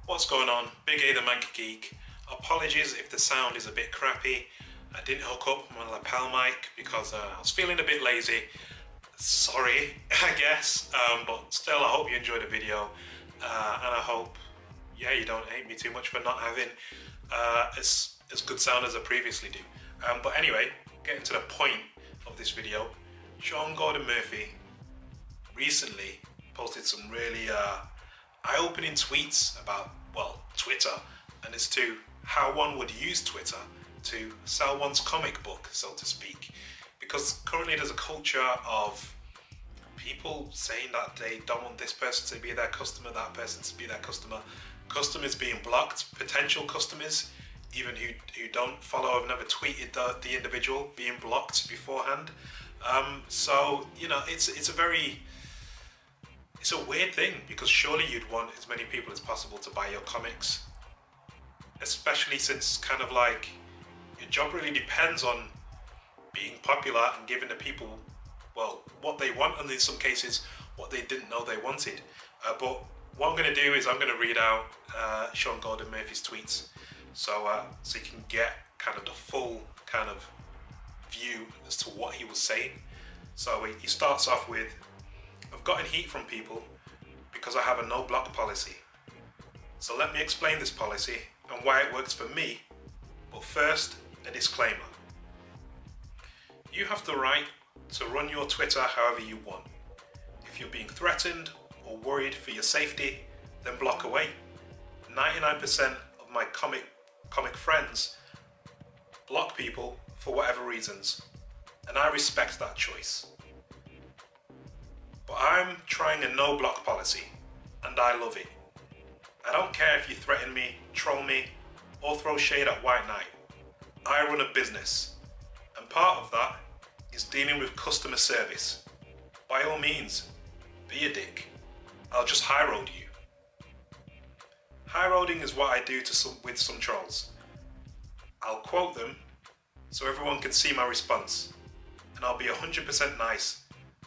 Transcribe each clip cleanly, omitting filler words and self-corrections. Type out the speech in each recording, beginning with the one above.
What's going on? Big A the Manga Geek. Apologies if the sound is a bit crappy. I didn't hook up my lapel mic because I was feeling a bit lazy. Sorry, I guess, but still I hope you enjoyed the video, and I hope, you don't hate me too much for not having as good sound as I previously do. But anyway, getting to the point of this video, Sean Gordon Murphy recently posted some really eye-opening tweets about, well, Twitter, and as to how one would use Twitter to sell one's comic book, so to speak. Because currently there's a culture of people saying that they don't want this person to be their customer, that person to be their customer, customers being blocked, potential customers, even who don't follow, have never tweeted the individual, being blocked beforehand. So, it's a weird thing, because surely you'd want as many people as possible to buy your comics, especially since kind of like your job really depends on being popular and giving the people, well, what they want, and in some cases what they didn't know they wanted. But what I'm going to do is I'm going to read out Sean Gordon Murphy's tweets, so you can get kind of the full kind of view as to what he was saying. So he starts off with, "I've gotten heat from people because I have a no block policy. So let me explain this policy and why it works for me, but first, a disclaimer. You have the right to run your Twitter however you want. If you're being threatened or worried for your safety, then block away. 99% of my comic friends block people for whatever reasons, and I respect that choice. But I'm trying a no block policy, and I love it. I don't care if you threaten me, troll me, or throw shade at White Knight. I run a business, and part of that is dealing with customer service. By all means, be a dick. I'll just high road you." High roading is what I do with some trolls. I'll quote them so everyone can see my response, and I'll be 100% nice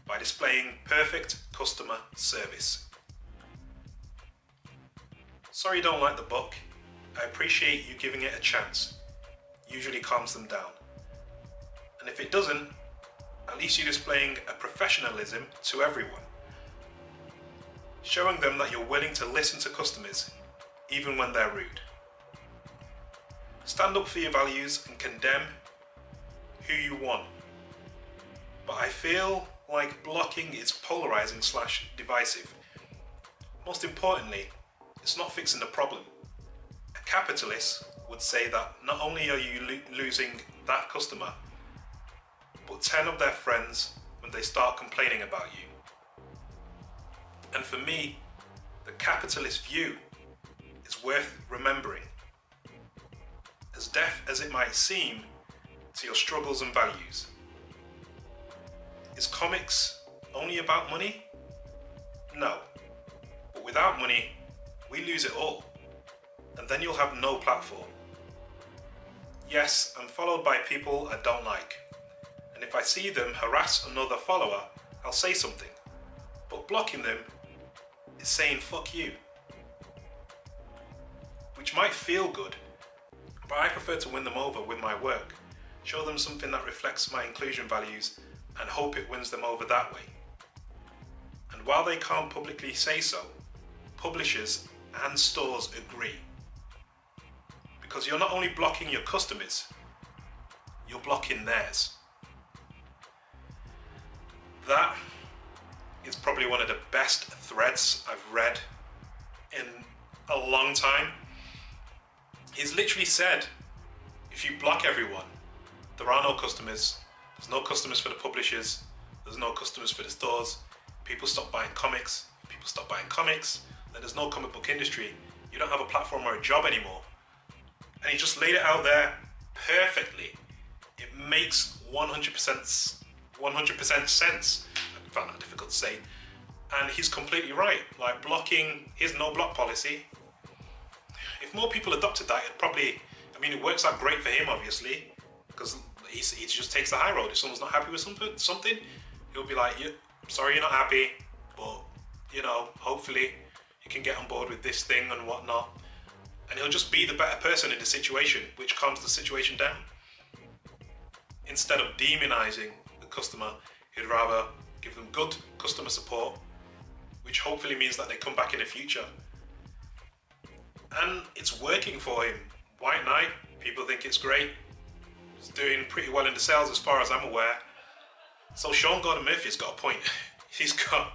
by displaying perfect customer service. Sorry you don't like the book. I appreciate you giving it a chance. Usually calms them down. And if it doesn't, at least you're displaying a professionalism to everyone. Showing them that you're willing to listen to customers, even when they're rude. Stand up for your values and condemn who you want. But I feel like blocking is polarizing / divisive. Most importantly, it's not fixing the problem. A capitalist would say that not only are you losing that customer, but 10 of their friends when they start complaining about you. And for me, the capitalist view is worth remembering. As deaf as it might seem to your struggles and values. Is comics only about money? No. But without money, we lose it all. And then you'll have no platform. Yes, I'm followed by people I don't like. And if I see them harass another follower, I'll say something. But blocking them is saying fuck you. Which might feel good, but I prefer to win them over with my work. Show them something that reflects my inclusion values and hope it wins them over that way. And while they can't publicly say so, publishers and stores agree. Because you're not only blocking your customers, you're blocking theirs. That is probably one of the best threads I've read in a long time. He's literally said, if you block everyone, there are no customers. There's no customers for the publishers. There's no customers for the stores. People stop buying comics. If people stop buying comics, then there's no comic book industry. You don't have a platform or a job anymore. And he just laid it out there perfectly. It makes 100% sense. I found that difficult to say. And he's completely right. Like, blocking his no block policy, if more people adopted that, it works out great for him, obviously, because he just takes the high road. If someone's not happy with something, he'll be like, yeah, sorry you're not happy, but, hopefully you can get on board with this thing and whatnot. and he'll just be the better person in the situation, which calms the situation down. Instead of demonizing the customer, he'd rather give them good customer support, which hopefully means that they come back in the future. And it's working for him. White Knight, people think it's great. It's doing pretty well in the sales as far as I'm aware. So Sean Gordon Murphy's got a point. He's got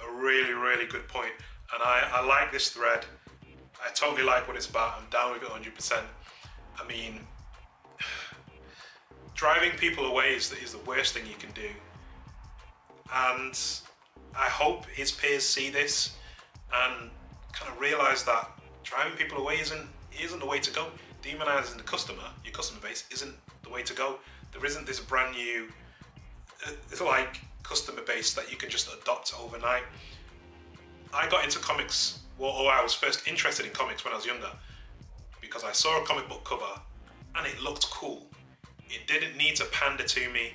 a really, really good point. And I like this thread. I totally like what it's about. I'm down with it 100%. I mean, driving people away is the worst thing you can do. And I hope his peers see this and kind of realise that driving people away isn't the way to go. Demonising the customer, your customer base, isn't the way to go. There isn't this brand new like customer base that you can just adopt overnight. I got into comics, or I was first interested in comics when I was younger, because I saw a comic book cover and it looked cool. It didn't need to pander to me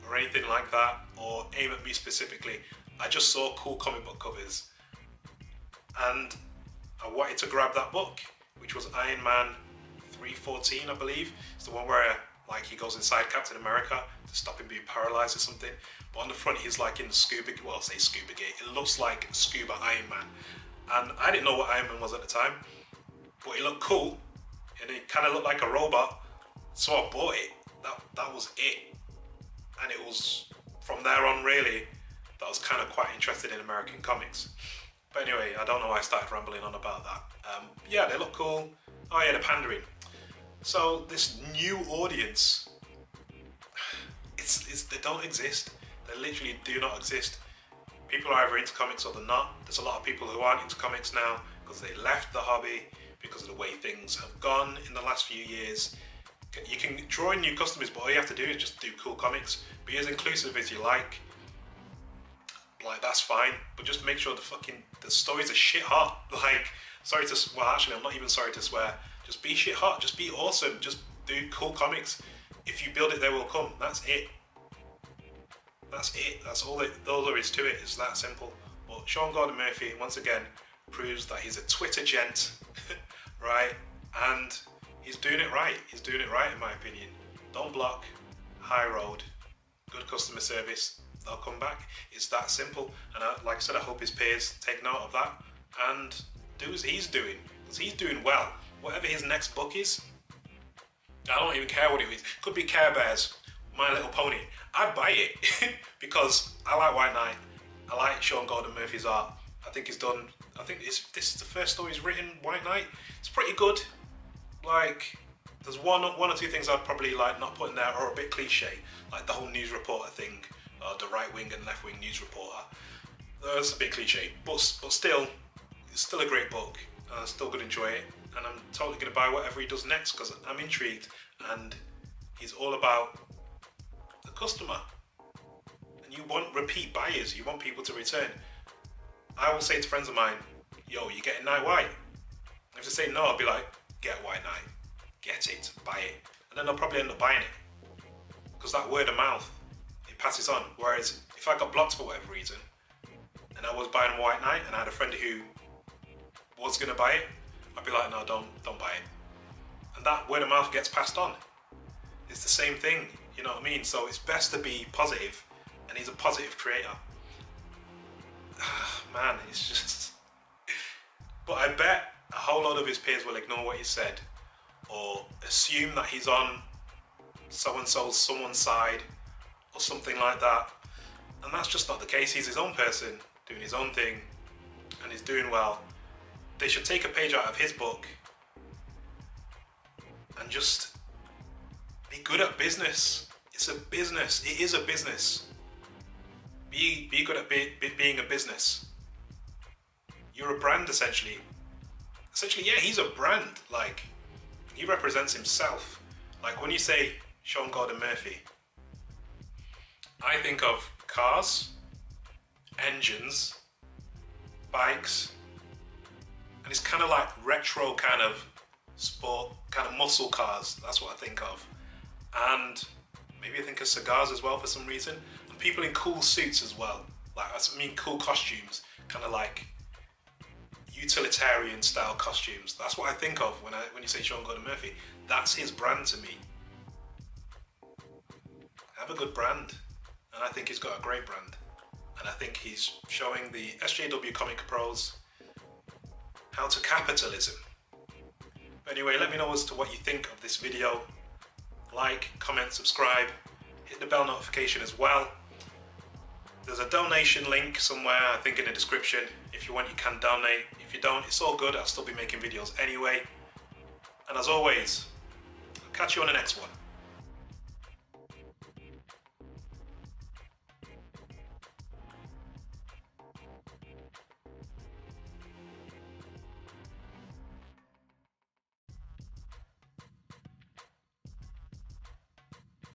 or anything like that, or aim at me specifically. I just saw cool comic book covers and I wanted to grab that book, which was Iron Man 314, I believe. It's the one where like he goes inside Captain America to stop him being paralyzed or something. But on the front he's like in scuba, well, I'll say scuba gear. It looks like scuba Iron Man. And I didn't know what Iron Man was at the time, but it looked cool and it kind of looked like a robot. So I bought it. That was it. And it was from there on really that I was kind of quite interested in American comics. But anyway, I don't know why I started rambling on about that. Yeah, they look cool. Oh yeah, they're pandering. So this new audience, they don't exist. They literally do not exist. People are either into comics or they're not. There's a lot of people who aren't into comics now because they left the hobby because of the way things have gone in the last few years. You can draw in new customers, but all you have to do is just do cool comics. Be as inclusive as you like. Like, that's fine, but just make sure the stories are shit hot. Like, well actually I'm not even sorry to swear. Just be shit hot, just be awesome, just do cool comics. If you build it, they will come. That's it. That's it. That's all there is to it. It's that simple. But Sean Gordon Murphy, once again, proves that he's a Twitter gent, right? And he's doing it right. He's doing it right in my opinion. Don't block, high road, good customer service. They'll come back. It's that simple. And like I said, I hope his peers take note of that and do as he's doing, because he's doing well. Whatever his next book is, I don't even care what it is. Could be Care Bears, My Little Pony. I'd buy it because I like White Knight. I like Sean Gordon Murphy's art. I think this is the first story he's written, White Knight. It's pretty good. Like, there's one or two things I'd probably like not put in there, or a bit cliche, like the whole news reporter thing, the right wing and left wing news reporter. That's a bit cliche, but still, it's still a great book. I still gonna enjoy it, and I'm totally gonna buy whatever he does next because I'm intrigued. And he's all about the customer, and you want repeat buyers. You want people to return. I will say to friends of mine, "Yo, you getting Night White?" If they say no, I'll be like, "Get White Knight, get it, buy it," and then they'll probably end up buying it because that word of mouth, it passes on. Whereas if I got blocked for whatever reason and I was buying White Knight and I had a friend who was gonna buy it, I'd be like, "No, don't buy it," and that word of mouth gets passed on. It's the same thing, you know what I mean? So it's best to be positive, and he's a positive creator. Man, it's just. But I bet a whole lot of his peers will ignore what he said, or assume that he's on so-and-so's someone's side, or something like that. And that's just not the case. He's his own person, doing his own thing, and he's doing well. They should take a page out of his book and just be good at business. It's a business. It is a business. Be good at being a business. You're a brand, essentially. Essentially, yeah, he's a brand. Like, he represents himself. Like, when you say Sean Gordon Murphy, I think of cars, engines, bikes, and it's kind of like retro kind of sport, kind of muscle cars. That's what I think of. And maybe I think of cigars as well for some reason. And people in cool suits as well. Like, I mean cool costumes. Kind of like, utilitarian style costumes. That's what I think of when you say Sean Gordon Murphy. That's his brand to me. Have a good brand, and I think he's got a great brand. And I think he's showing the SJW comic pros how to capitalism. But anyway, let me know as to what you think of this video. Like, comment, subscribe, hit the bell notification as well. There's a donation link somewhere, I think in the description. If you want, you can donate. If you don't, it's all good. I'll still be making videos anyway. And as always, I'll catch you on the next one.